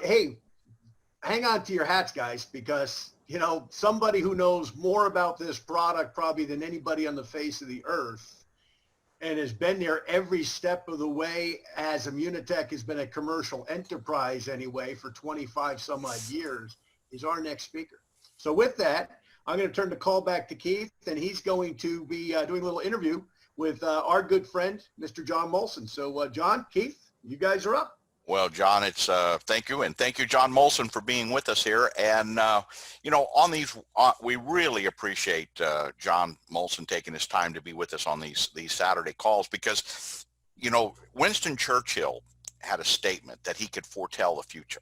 hey, hang on to your hats, guys, because, you know, somebody who knows more about this product probably than anybody on the face of the earth and has been there every step of the way, as Immunotech has been a commercial enterprise anyway for 25 some odd years, is our next speaker. So with that, I'm going to turn the call back to Keith, and he's going to be doing a little interview with our good friend, Mr. John Molson. So John, Keith, you guys are up. Well, John, it's thank you, and thank you, John Molson, for being with us here. And you know, on these, we really appreciate John Molson taking his time to be with us on these Saturday calls, because, you know, Winston Churchill had a statement that he could foretell the future.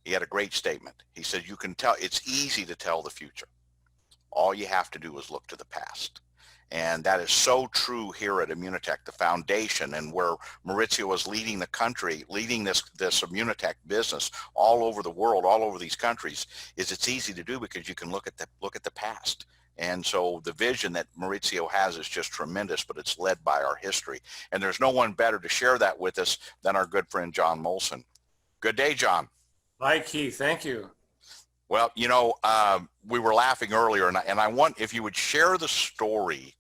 He had a great statement. He said, "You can tell. It's easy to tell the future. All you have to do is look to the past." And that is so true here at Immunotech, the foundation, and where Maurizio is leading the country, leading this Immunotech business all over the world, all over these countries, is it's easy to do because you can look at the past. And so the vision that Maurizio has is just tremendous, but it's led by our history. And there's no one better to share that with us than our good friend, John Molson. Good day, John. Hi, Keith. Thank you. Well, you know, we were laughing earlier, and I want, if you would share the story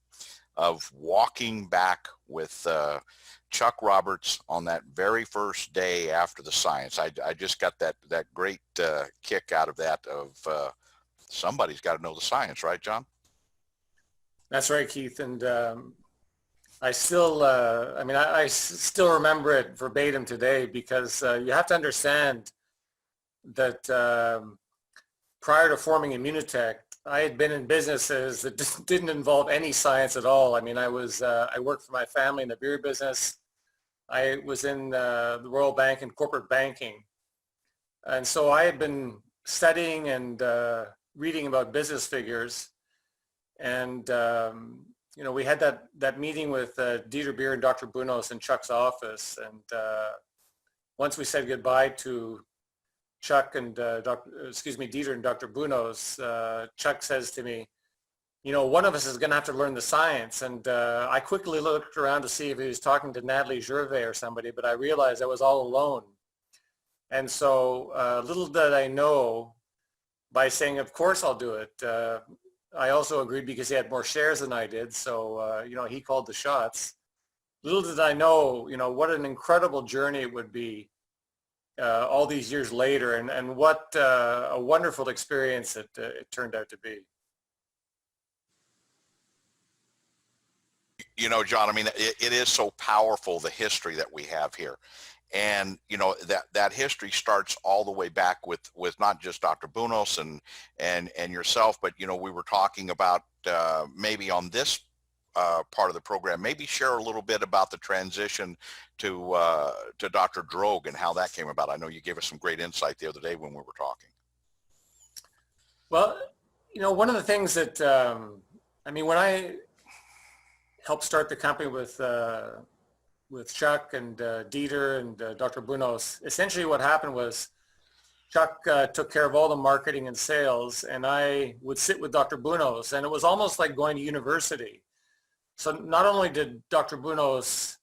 of walking back with Chuck Roberts on that very first day after the science. I just got that great kick out of that, of somebody's got to know the science, right, John? That's right, Keith. And I still, I still remember it verbatim today, because you have to understand that prior to forming Immunotech, I had been in businesses that didn't involve any science at all. I mean, I worked for my family in the beer business. I was in the Royal Bank and corporate banking. And so I had been studying and reading about business figures. And, you know, we had that meeting with Dieter Beer and Dr. Bunos in Chuck's office. And once we said goodbye to Chuck and Dieter and Dr. Bunos, Chuck says to me, you know, one of us is going to have to learn the science. And I quickly looked around to see if he was talking to Natalie Gervais or somebody, but I realized I was all alone. And so little did I know, by saying, of course I'll do it, I also agreed because he had more shares than I did. So, you know, he called the shots. Little did I know, you know, what an incredible journey it would be all these years later, and what a wonderful experience it turned out to be. You know, John, I mean, it is so powerful, the history that we have here. And, you know, that history starts all the way back with not just Dr. Bunos and yourself, but, you know, we were talking about maybe on this part of the program, maybe share a little bit about the transition to Dr. Drogue and how that came about. I know you gave us some great insight the other day when we were talking. Well, you know, one of the things that, I mean, when I helped start the company with Chuck and Dieter and Dr. Bunos, essentially what happened was Chuck took care of all the marketing and sales, and I would sit with Dr. Bunos, and it was almost like going to university. So not only did Dr. Bunos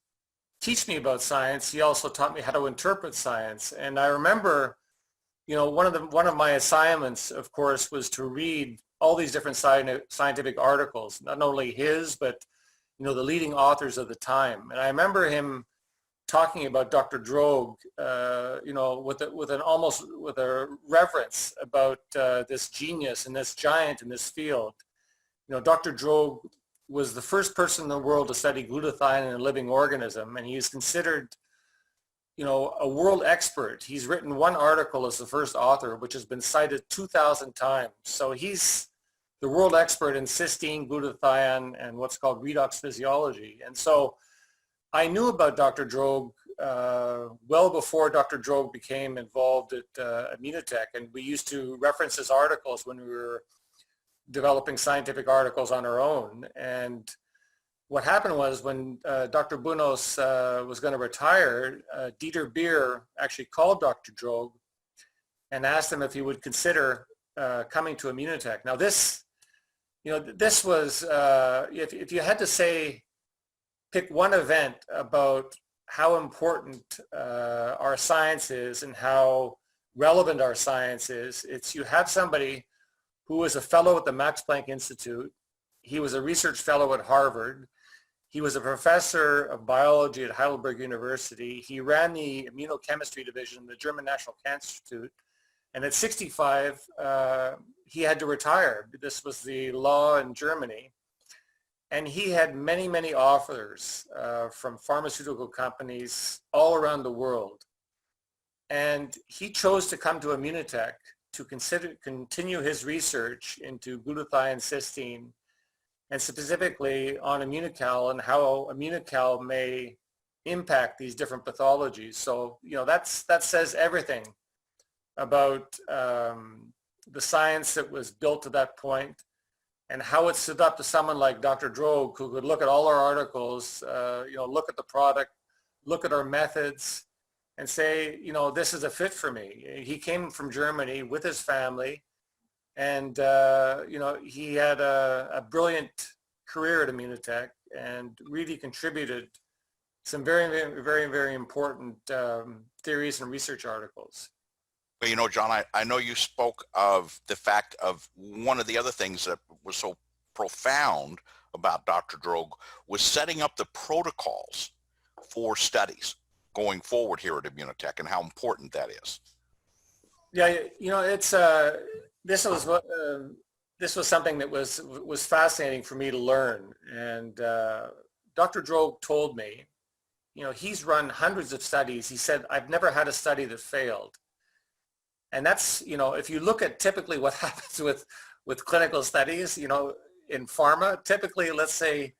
teach me about science, he also taught me how to interpret science. And I remember, you know, one of my assignments, of course, was to read all these different scientific articles, not only his, but, you know, the leading authors of the time. And I remember him talking about Dr. Drogue, you know, with a reverence about this genius and this giant in this field. You know, Dr. Drogue was the first person in the world to study glutathione in a living organism, and he is considered, you know, a world expert. He's written one article as the first author, which has been cited 2,000 times. So he's the world expert in cysteine, glutathione, and what's called redox physiology. And so I knew about Dr. Drogue well before Dr. Drogue became involved at Immunotech, and we used to reference his articles when we were developing scientific articles on our own. And what happened was, when Dr. Bunos was going to retire, Dieter Beer actually called Dr. Drogue and asked him if he would consider coming to Immunotech. Now this, you know, this was, if you had to pick one event about how important our science is and how relevant our science is, it's you have somebody who was a fellow at the Max Planck Institute. He was a research fellow at Harvard. He was a professor of biology at Heidelberg University. He ran the immunochemistry division of the German National Cancer Institute. And at 65, he had to retire. This was the law in Germany. And he had many, many offers from pharmaceutical companies all around the world. And he chose to come to Immunotech to continue his research into glutathione, cysteine, and specifically on Immunocal and how Immunocal may impact these different pathologies. So, that says everything about the science that was built to that point and how it stood up to someone like Dr. Drogue, who could look at all our articles, look at the product, look at our methods, and say, this is a fit for me. He came from Germany with his family. And, he had a brilliant career at Immunotech and really contributed some very, very, very, very important theories and research articles. Well, John, I know you spoke of the fact of one of the other things that was so profound about Dr. Drogue was setting up the protocols for studies going forward here at Immunotech and how important that is. Yeah, it's this was something that was fascinating for me to learn. And Dr. Drogue told me, he's run hundreds of studies. He said, I've never had a study that failed. And that's, if you look at typically what happens with clinical studies, in pharma, typically, let's say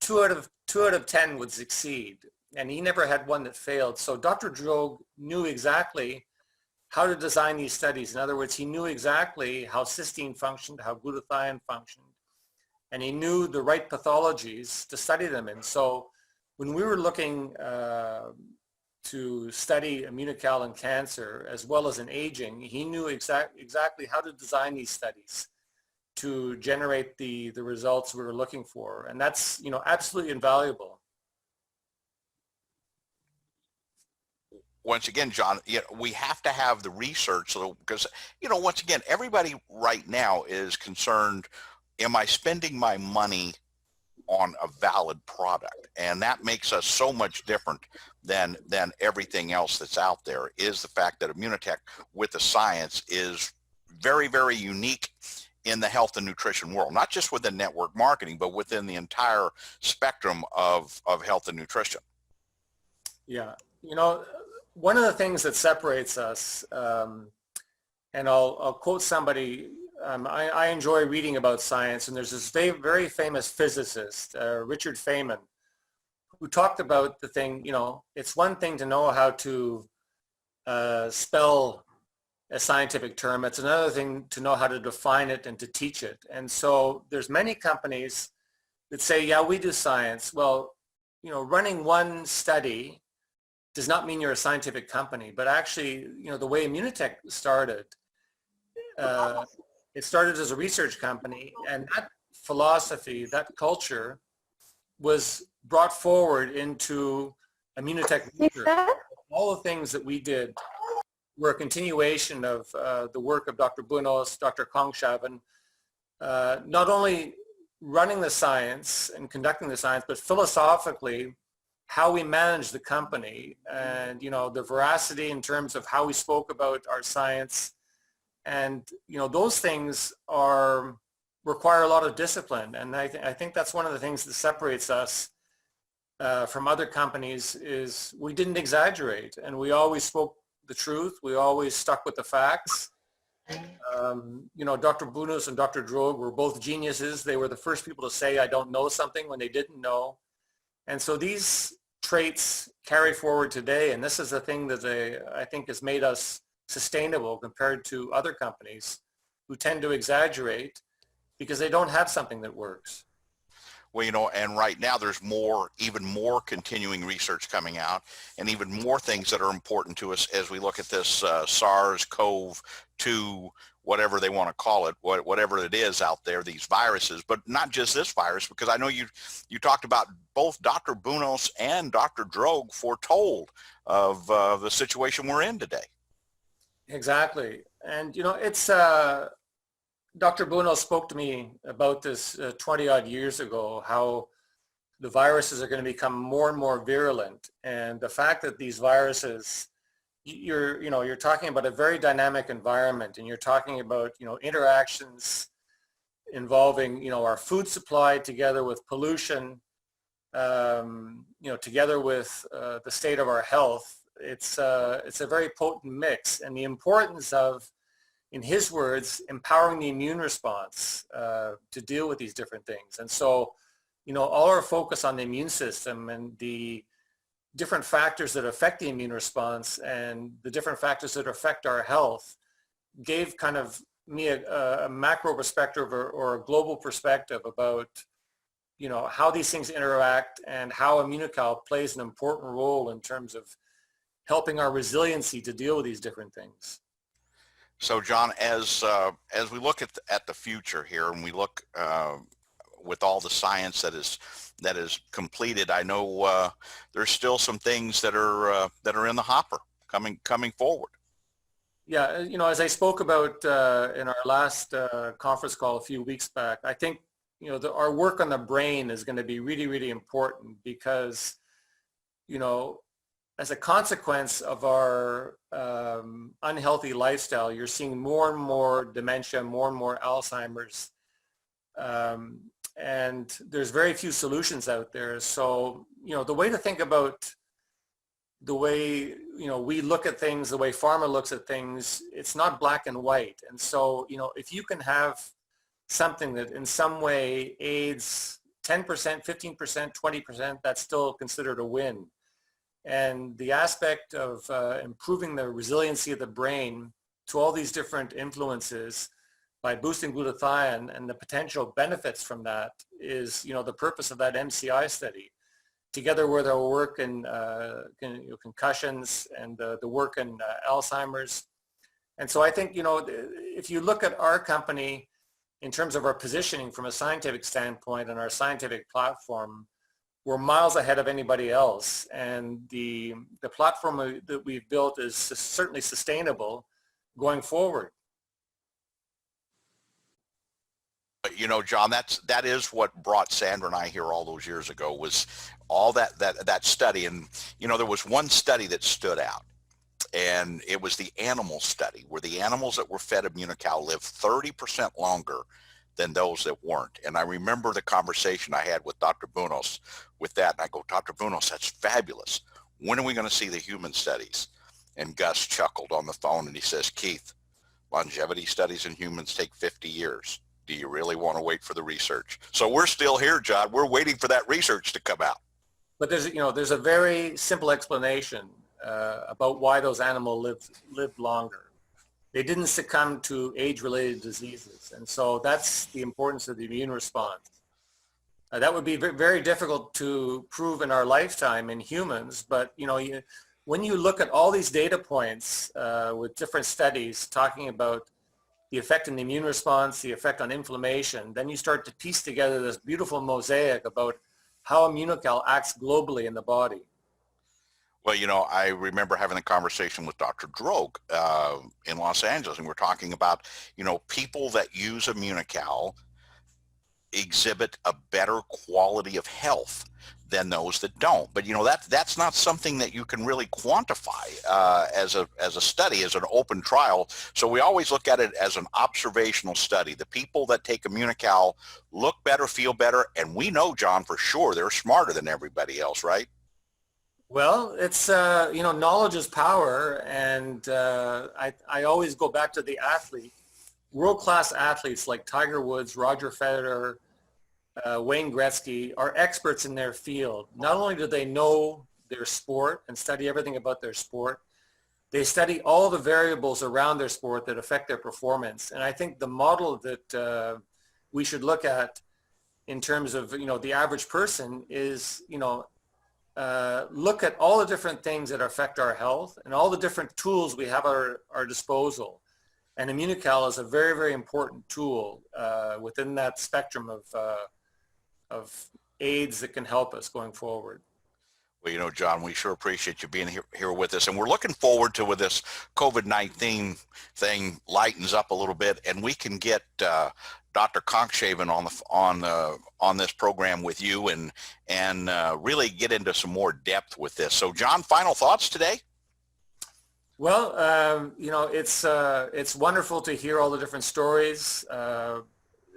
2 out of 10 would succeed. And he never had one that failed. So Dr. Drogue knew exactly how to design these studies. In other words, he knew exactly how cysteine functioned, how glutathione functioned, and he knew the right pathologies to study them in. So when we were looking to study Immunocal in cancer as well as in aging, he knew exactly how to design these studies to generate the results we were looking for. And that's, absolutely invaluable. Once again, John, we have to have the research because, once again, everybody right now is concerned, am I spending my money on a valid product? And that makes us so much different than everything else that's out there, is the fact that Immunotech with the science is very, very unique in the health and nutrition world, not just within network marketing, but within the entire spectrum of health and nutrition. Yeah. One of the things that separates us, and I'll quote somebody, I enjoy reading about science, and there's this very famous physicist, Richard Feynman, who talked about the thing, it's one thing to know how to spell a scientific term. It's another thing to know how to define it and to teach it. And so there's many companies that say, yeah, we do science. Well, running one study does not mean you're a scientific company, but actually, the way Immunotech started, it started as a research company, and that philosophy, that culture was brought forward into Immunotech research. All the things that we did were a continuation of the work of Dr. Bunos, Dr. Kongshaven, not only running the science and conducting the science, but philosophically, how we manage the company and, the veracity in terms of how we spoke about our science. And, those things require a lot of discipline. And I think that's one of the things that separates us from other companies is we didn't exaggerate, and we always spoke the truth. We always stuck with the facts. Dr. Bunos and Dr. Drogue were both geniuses. They were the first people to say, I don't know something when they didn't know. And so these traits carry forward today, and this is the thing that I think has made us sustainable compared to other companies who tend to exaggerate because they don't have something that works. Well, and right now there's even more continuing research coming out, and even more things that are important to us as we look at this SARS-CoV-2, whatever they want to call it, whatever it is out there, these viruses, but not just this virus, because I know you talked about both Dr. Bunos and Dr. Drogue foretold of the situation we're in today. Exactly. And, it's, Dr. Bruno spoke to me about this 20 odd years ago, how the viruses are going to become more and more virulent. And the fact that these viruses, you're talking about a very dynamic environment, and you're talking about, interactions involving, our food supply together with pollution, together with the state of our health. It's a very potent mix, and the importance of, in his words, empowering the immune response to deal with these different things. And so, all our focus on the immune system and the different factors that affect the immune response and the different factors that affect our health gave kind of me a macro perspective or a global perspective about, how these things interact and how Immunical plays an important role in terms of helping our resiliency to deal with these different things. So, John, as we look at the future here, and we look with all the science that is completed, I know there's still some things that are in the hopper coming forward. Yeah, as I spoke about in our last conference call a few weeks back, I think our work on the brain is going to be really, really important because, as a consequence of our unhealthy lifestyle, you're seeing more and more dementia, more and more Alzheimer's, and there's very few solutions out there. So, the way to think about the way, we look at things, the way pharma looks at things, it's not black and white. And so, if you can have something that in some way aids 10%, 15%, 20%, that's still considered a win. And the aspect of improving the resiliency of the brain to all these different influences by boosting glutathione and the potential benefits from that is, the purpose of that MCI study, together with our work in concussions and the work in Alzheimer's. And so I think, if you look at our company in terms of our positioning from a scientific standpoint and our scientific platform, we're miles ahead of anybody else. And the platform that we've built is certainly sustainable going forward. But John, that is what brought Sandra and I here all those years ago, was all that study. And there was one study that stood out, and it was the animal study, where the animals that were fed Immunical lived 30% longer than those that weren't. And I remember the conversation I had with Dr. Bunos with that, and I go, Dr. Bunos, that's fabulous. When are we going to see the human studies? And Gus chuckled on the phone, and he says, Keith, longevity studies in humans take 50 years. Do you really want to wait for the research? So we're still here, John. We're waiting for that research to come out. But there's a very simple explanation about why those animals lived longer. They didn't succumb to age-related diseases. And so that's the importance of the immune response. That would be very difficult to prove in our lifetime in humans. But, when you look at all these data points with different studies talking about the effect on the immune response, the effect on inflammation, then you start to piece together this beautiful mosaic about how Immunical acts globally in the body. Well, I remember having a conversation with Dr. Drogue in Los Angeles, and we're talking about, people that use Immunical exhibit a better quality of health than those that don't. But that's not something that you can really quantify as a study, as an open trial. So we always look at it as an observational study. The people that take Immunical look better, feel better, and we know, John, for sure they're smarter than everybody else, right? Well, it's knowledge is power, and I always go back to the athlete. World-class athletes like Tiger Woods, Roger Federer, Wayne Gretzky are experts in their field. Not only do they know their sport and study everything about their sport, they study all the variables around their sport that affect their performance. And I think the model that we should look at in terms of, the average person is, look at all the different things that affect our health and all the different tools we have at our disposal. And Immunical is a very, very important tool within that spectrum of aids that can help us going forward. Well, you know, John, we sure appreciate you being here with us, and we're looking forward to, with this COVID-19 thing lightens up a little bit, and we can get Dr. Conkshaven on this program with you, and really get into some more depth with this. So, John, final thoughts today? Well, you know, it's wonderful to hear all the different stories.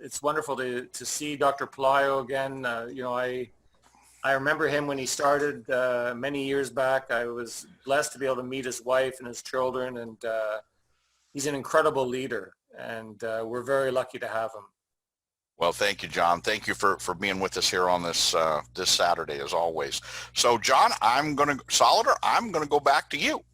It's wonderful to see Dr. Pelayo again. You know, I remember him when he started many years back. I was blessed to be able to meet his wife and his children, and he's an incredible leader, and we're very lucky to have him. Well, thank you, John. Thank you for being with us here on this this Saturday, as always. So, John, I'm going to go back to you.